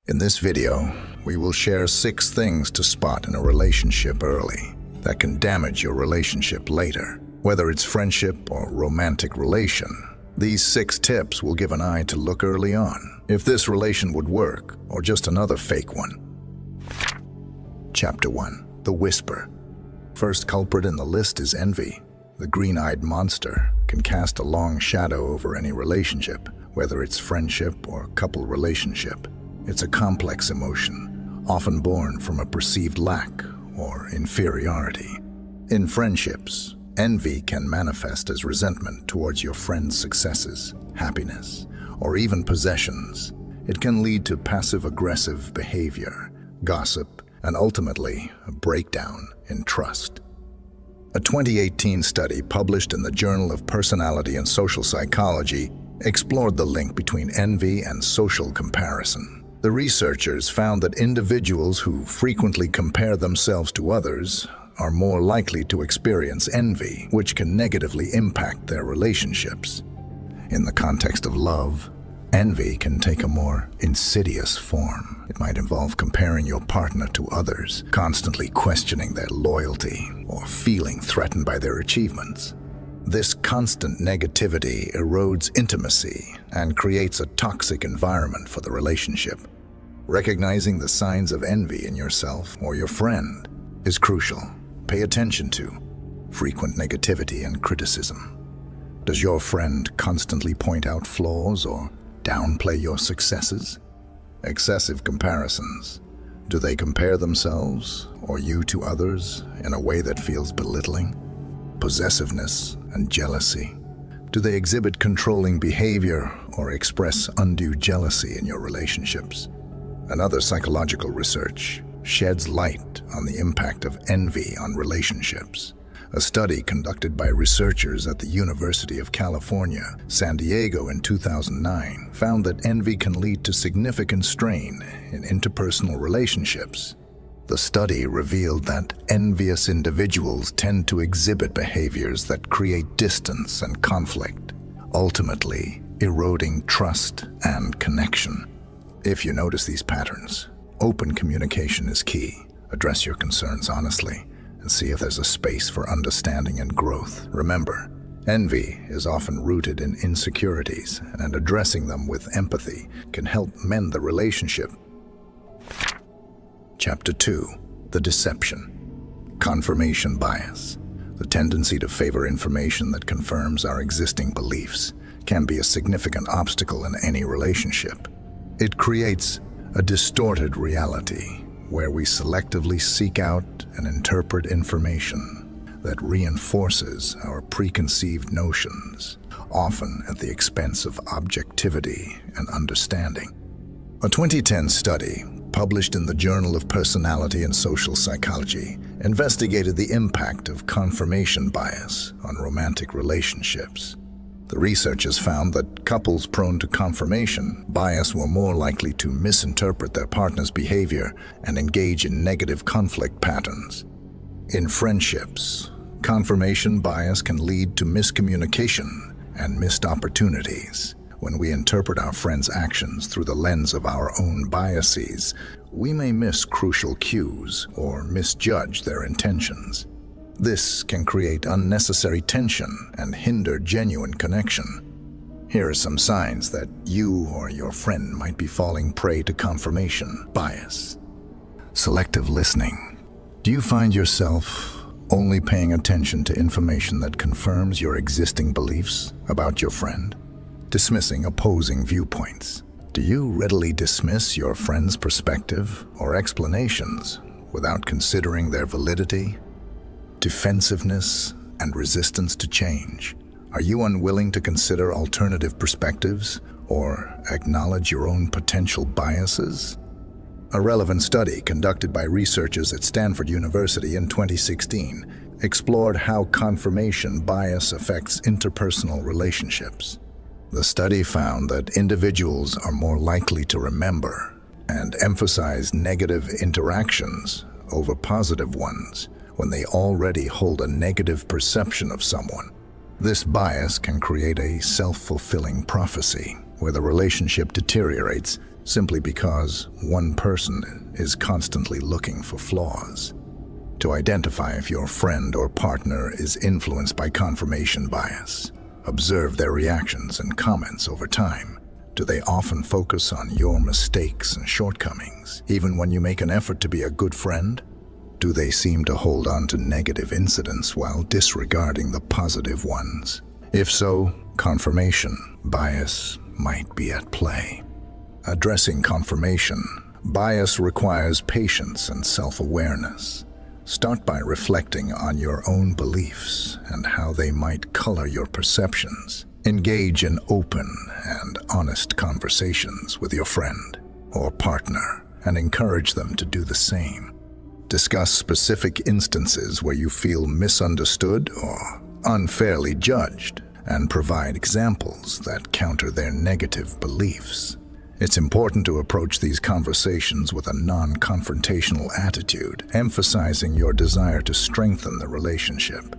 In this video, we will share 6 things to spot in a relationship early that can damage your relationship later. Whether it's friendship or romantic relation, these 6 tips will give an eye to look early on if this relation would work or just another fake one. Chapter 1. The Whisper. First culprit in the list is envy. The green-eyed monster can cast a long shadow over any relationship, whether it's friendship or couple relationship. It's a complex emotion, often born from a perceived lack or inferiority. In friendships, envy can manifest as resentment towards your friend's successes, happiness, or even possessions. It can lead to passive-aggressive behavior, gossip, and ultimately a breakdown in trust. A 2018 study published in the Journal of Personality and Social Psychology explored the link between envy and social comparison. The researchers found that individuals who frequently compare themselves to others are more likely to experience envy, which can negatively impact their relationships. In the context of love, envy can take a more insidious form. It might involve comparing your partner to others, constantly questioning their loyalty, or feeling threatened by their achievements. This constant negativity erodes intimacy and creates a toxic environment for the relationship. Recognizing the signs of envy in yourself or your friend is crucial. Pay attention to frequent negativity and criticism. Does your friend constantly point out flaws or downplay your successes? Excessive comparisons. Do they compare themselves or you to others in a way that feels belittling? Possessiveness and jealousy. Do they exhibit controlling behavior or express undue jealousy in your relationships? Another psychological research sheds light on the impact of envy on relationships. A study conducted by researchers at the University of California, San Diego in 2009 found that envy can lead to significant strain in interpersonal relationships. The study revealed that envious individuals tend to exhibit behaviors that create distance and conflict, ultimately eroding trust and connection. If you notice these patterns, open communication is key. Address your concerns honestly and see if there's a space for understanding and growth. Remember, envy is often rooted in insecurities, and addressing them with empathy can help mend the relationship. Chapter 2. The Deception. Confirmation bias. The tendency to favor information that confirms our existing beliefs can be a significant obstacle in any relationship. It creates a distorted reality where we selectively seek out and interpret information that reinforces our preconceived notions, often at the expense of objectivity and understanding. A 2010 study published in the Journal of Personality and Social Psychology investigated the impact of confirmation bias on romantic relationships. The researchers found that couples prone to confirmation bias were more likely to misinterpret their partner's behavior and engage in negative conflict patterns. In friendships, confirmation bias can lead to miscommunication and missed opportunities. When we interpret our friends' actions through the lens of our own biases, we may miss crucial cues or misjudge their intentions. This can create unnecessary tension and hinder genuine connection. Here are some signs that you or your friend might be falling prey to confirmation bias. Selective listening. Do you find yourself only paying attention to information that confirms your existing beliefs about your friend? Dismissing opposing viewpoints. Do you readily dismiss your friend's perspective or explanations without considering their validity? Defensiveness and resistance to change. Are you unwilling to consider alternative perspectives or acknowledge your own potential biases? A relevant study conducted by researchers at Stanford University in 2016 explored how confirmation bias affects interpersonal relationships. The study found that individuals are more likely to remember and emphasize negative interactions over positive ones when they already hold a negative perception of someone. This bias can create a self-fulfilling prophecy where the relationship deteriorates simply because one person is constantly looking for flaws. To identify if your friend or partner is influenced by confirmation bias, observe their reactions and comments over time. Do they often focus on your mistakes and shortcomings, even when you make an effort to be a good friend? Do they seem to hold on to negative incidents while disregarding the positive ones? If so, confirmation bias might be at play. Addressing confirmation bias requires patience and self-awareness. Start by reflecting on your own beliefs and how they might color your perceptions. Engage in open and honest conversations with your friend or partner and encourage them to do the same. Discuss specific instances where you feel misunderstood or unfairly judged and provide examples that counter their negative beliefs. It's important to approach these conversations with a non-confrontational attitude, emphasizing your desire to strengthen the relationship.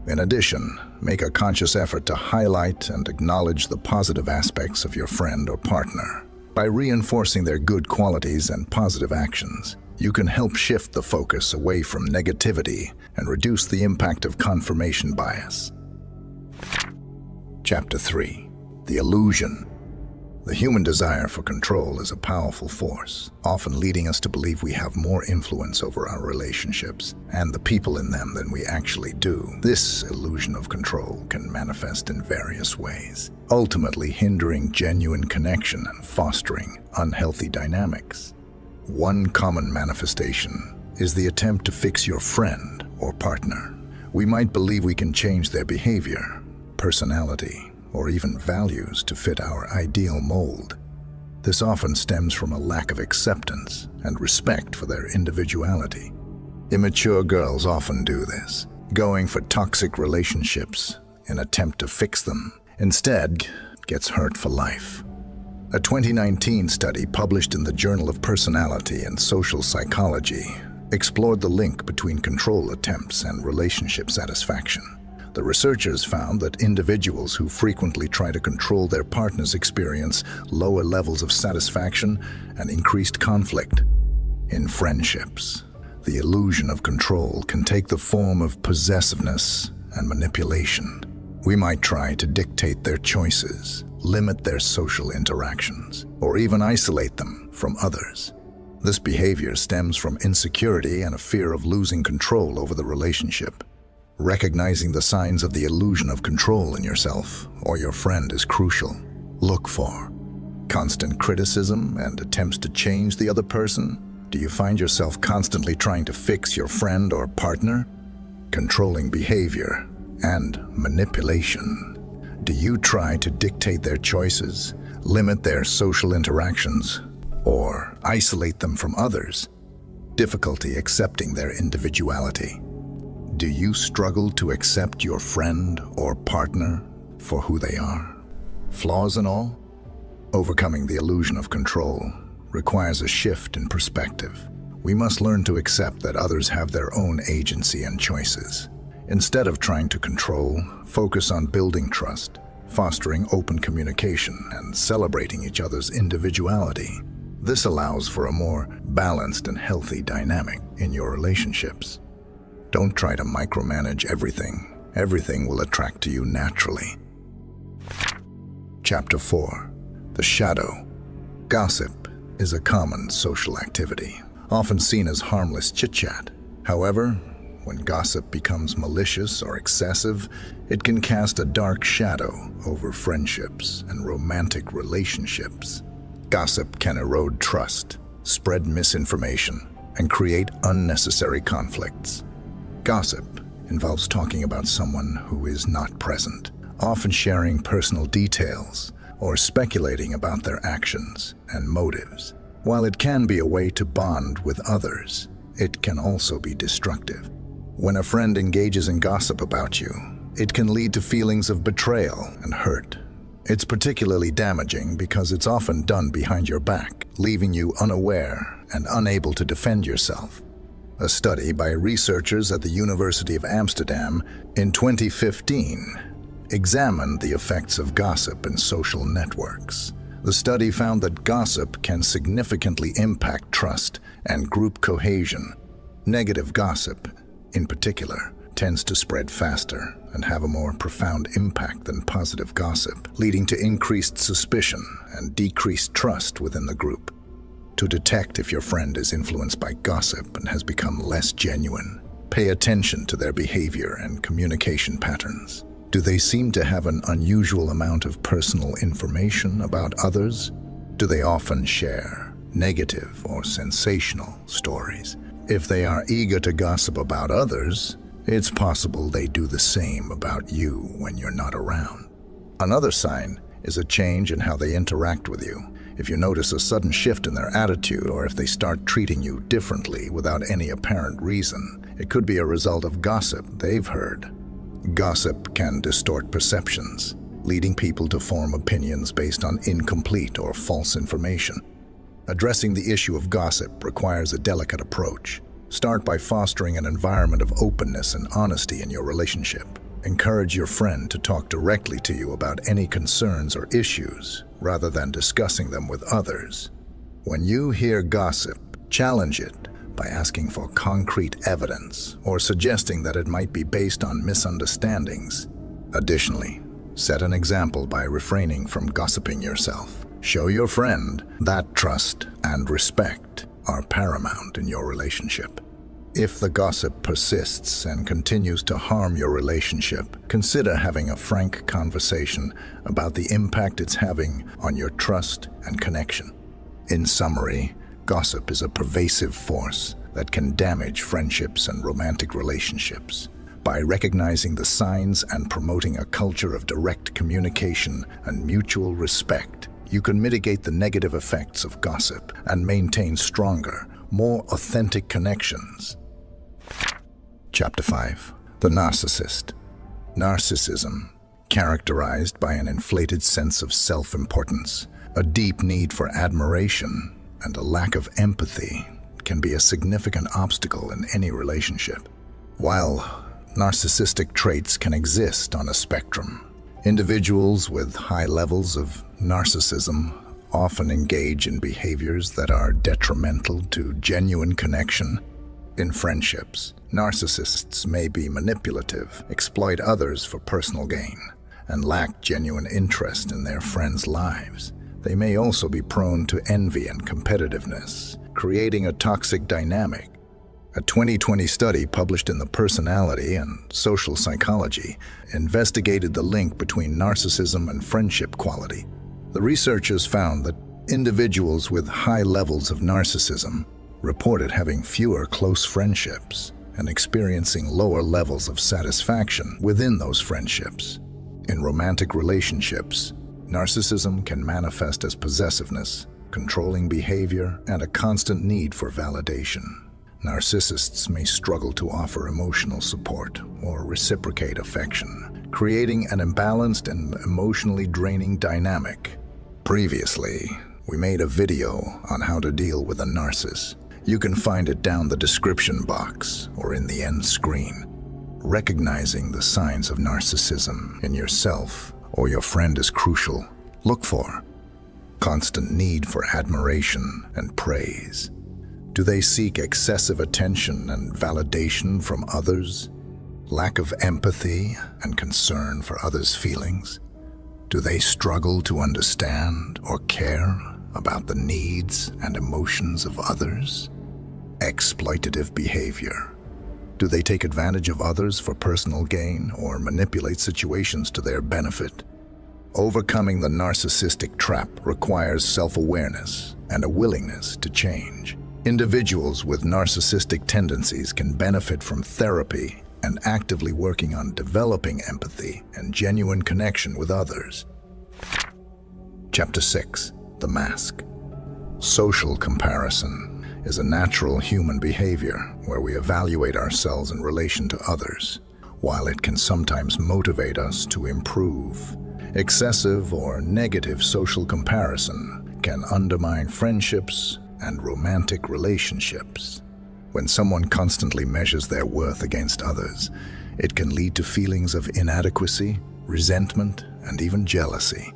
In addition, make a conscious effort to highlight and acknowledge the positive aspects of your friend or partner. By reinforcing their good qualities and positive actions, you can help shift the focus away from negativity and reduce the impact of confirmation bias. Chapter 3. The Illusion. The human desire for control is a powerful force, often leading us to believe we have more influence over our relationships and the people in them than we actually do. This illusion of control can manifest in various ways, ultimately hindering genuine connection and fostering unhealthy dynamics. One common manifestation is the attempt to fix your friend or partner. We might believe we can change their behavior, personality, or even values to fit our ideal mold. This often stems from a lack of acceptance and respect for their individuality. Immature girls often do this, going for toxic relationships in an attempt to fix them. Instead, gets hurt for life. A 2019 study published in the Journal of Personality and Social Psychology explored the link between control attempts and relationship satisfaction. The researchers found that individuals who frequently try to control their partners experience lower levels of satisfaction and increased conflict. In friendships, the illusion of control can take the form of possessiveness and manipulation. We might try to dictate their choices, limit their social interactions, or even isolate them from others. This behavior stems from insecurity and a fear of losing control over the relationship. Recognizing the signs of the illusion of control in yourself or your friend is crucial. Look for constant criticism and attempts to change the other person. Do you find yourself constantly trying to fix your friend or partner? Controlling behavior and manipulation. Do you try to dictate their choices, limit their social interactions, or isolate them from others? Difficulty accepting their individuality. Do you struggle to accept your friend or partner for who they are, flaws and all? Overcoming the illusion of control requires a shift in perspective. We must learn to accept that others have their own agency and choices. Instead of trying to control, focus on building trust, fostering open communication, and celebrating each other's individuality. This allows for a more balanced and healthy dynamic in your relationships. Don't try to micromanage everything. Everything will attract to you naturally. Chapter 4. The Shadow. Gossip is a common social activity, often seen as harmless chit-chat. However, when gossip becomes malicious or excessive, it can cast a dark shadow over friendships and romantic relationships. Gossip can erode trust, spread misinformation, and create unnecessary conflicts. Gossip involves talking about someone who is not present, often sharing personal details or speculating about their actions and motives. While it can be a way to bond with others, it can also be destructive. When a friend engages in gossip about you, it can lead to feelings of betrayal and hurt. It's particularly damaging because it's often done behind your back, leaving you unaware and unable to defend yourself. A study by researchers at the University of Amsterdam in 2015 examined the effects of gossip in social networks. The study found that gossip can significantly impact trust and group cohesion. Negative gossip, in particular, tends to spread faster and have a more profound impact than positive gossip, leading to increased suspicion and decreased trust within the group. To detect if your friend is influenced by gossip and has become less genuine, pay attention to their behavior and communication patterns. Do they seem to have an unusual amount of personal information about others? Do they often share negative or sensational stories? If they are eager to gossip about others, it's possible they do the same about you when you're not around. Another sign is a change in how they interact with you. If you notice a sudden shift in their attitude, or if they start treating you differently without any apparent reason, it could be a result of gossip they've heard. Gossip can distort perceptions, leading people to form opinions based on incomplete or false information. Addressing the issue of gossip requires a delicate approach. Start by fostering an environment of openness and honesty in your relationship. Encourage your friend to talk directly to you about any concerns or issues, rather than discussing them with others. When you hear gossip, challenge it by asking for concrete evidence or suggesting that it might be based on misunderstandings. Additionally, set an example by refraining from gossiping yourself. Show your friend that trust and respect are paramount in your relationship. If the gossip persists and continues to harm your relationship, consider having a frank conversation about the impact it's having on your trust and connection. In summary, gossip is a pervasive force that can damage friendships and romantic relationships. By recognizing the signs and promoting a culture of direct communication and mutual respect, you can mitigate the negative effects of gossip and maintain stronger, more authentic connections. Chapter 5. The Narcissist. Narcissism, characterized by an inflated sense of self-importance, a deep need for admiration, and a lack of empathy, can be a significant obstacle in any relationship. While narcissistic traits can exist on a spectrum, individuals with high levels of narcissism often engage in behaviors that are detrimental to genuine connection. In friendships, narcissists may be manipulative, exploit others for personal gain, and lack genuine interest in their friends' lives. They may also be prone to envy and competitiveness, creating a toxic dynamic. A 2020 study published in the Personality and Social Psychology investigated the link between narcissism and friendship quality. The researchers found that individuals with high levels of narcissism reported having fewer close friendships and experiencing lower levels of satisfaction within those friendships. In romantic relationships, narcissism can manifest as possessiveness, controlling behavior, and a constant need for validation. Narcissists may struggle to offer emotional support or reciprocate affection, creating an imbalanced and emotionally draining dynamic. Previously, we made a video on how to deal with a narcissist. You can find it down the description box or in the end screen. Recognizing the signs of narcissism in yourself or your friend is crucial. Look for constant need for admiration and praise. Do they seek excessive attention and validation from others? Lack of empathy and concern for others' feelings? Do they struggle to understand or care about the needs and emotions of others? Exploitative behavior. Do they take advantage of others for personal gain or manipulate situations to their benefit? Overcoming the narcissistic trap requires self-awareness and a willingness to change. Individuals with narcissistic tendencies can benefit from therapy and actively working on developing empathy and genuine connection with others. Chapter 6. The Mask. Social comparison is a natural human behavior where we evaluate ourselves in relation to others. While it can sometimes motivate us to improve, excessive or negative social comparison can undermine friendships and romantic relationships. When someone constantly measures their worth against others, it can lead to feelings of inadequacy, resentment, and even jealousy.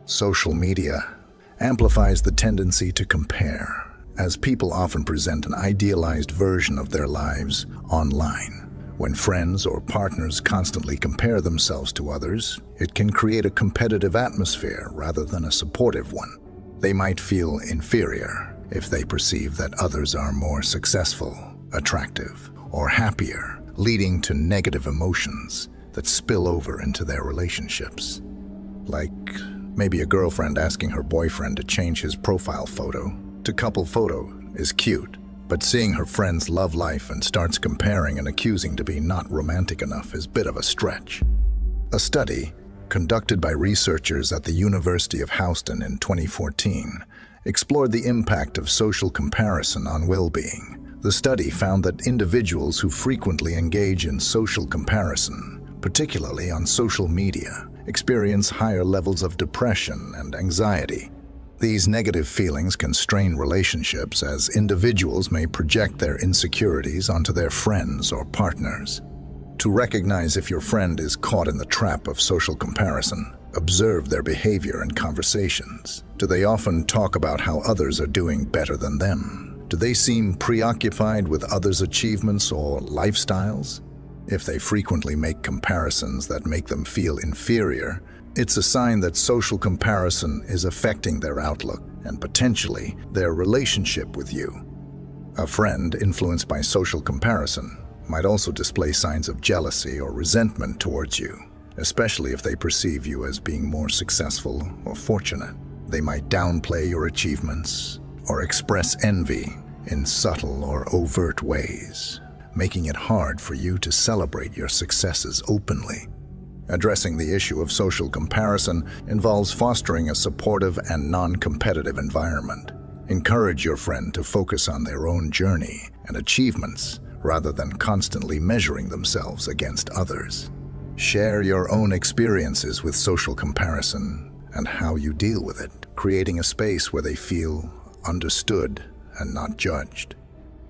Social media amplifies the tendency to compare, as people often present an idealized version of their lives online. When friends or partners constantly compare themselves to others, it can create a competitive atmosphere rather than a supportive one. They might feel inferior if they perceive that others are more successful, attractive, or happier, leading to negative emotions that spill over into their relationships. Like maybe a girlfriend asking her boyfriend to change his profile photo to couple photo is cute, but seeing her friend's love life and starts comparing and accusing to be not romantic enough is a bit of a stretch. A study conducted by researchers at the University of Houston in 2014 explored the impact of social comparison on well-being. The study found that individuals who frequently engage in social comparison, particularly on social media, experience higher levels of depression and anxiety. These negative feelings can strain relationships as individuals may project their insecurities onto their friends or partners. To recognize if your friend is caught in the trap of social comparison, observe their behavior and conversations. Do they often talk about how others are doing better than them? Do they seem preoccupied with others' achievements or lifestyles? If they frequently make comparisons that make them feel inferior, it's a sign that social comparison is affecting their outlook and potentially their relationship with you. A friend influenced by social comparison might also display signs of jealousy or resentment towards you, especially if they perceive you as being more successful or fortunate. They might downplay your achievements or express envy in subtle or overt ways, making it hard for you to celebrate your successes openly. Addressing the issue of social comparison involves fostering a supportive and non-competitive environment. Encourage your friend to focus on their own journey and achievements rather than constantly measuring themselves against others. Share your own experiences with social comparison and how you deal with it, creating a space where they feel understood and not judged.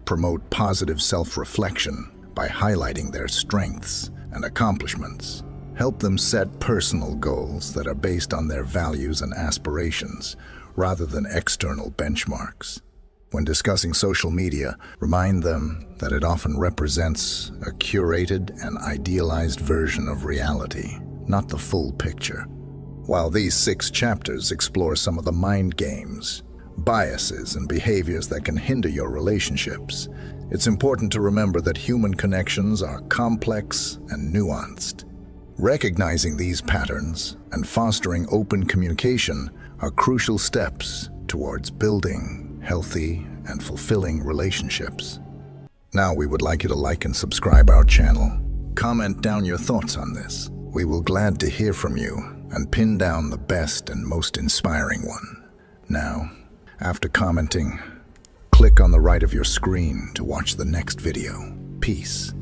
Promote positive self-reflection by highlighting their strengths and accomplishments. Help them set personal goals that are based on their values and aspirations rather than external benchmarks. When discussing social media, remind them that it often represents a curated and idealized version of reality, not the full picture. While these 6 chapters explore some of the mind games, biases, and behaviors that can hinder your relationships, it's important to remember that human connections are complex and nuanced. Recognizing these patterns and fostering open communication are crucial steps towards building healthy and fulfilling relationships. Now we would like you to like and subscribe our channel. Comment down your thoughts on this. We will glad to hear from you and pin down the best and most inspiring one. Now, after commenting, click on the right of your screen to watch the next video. Peace.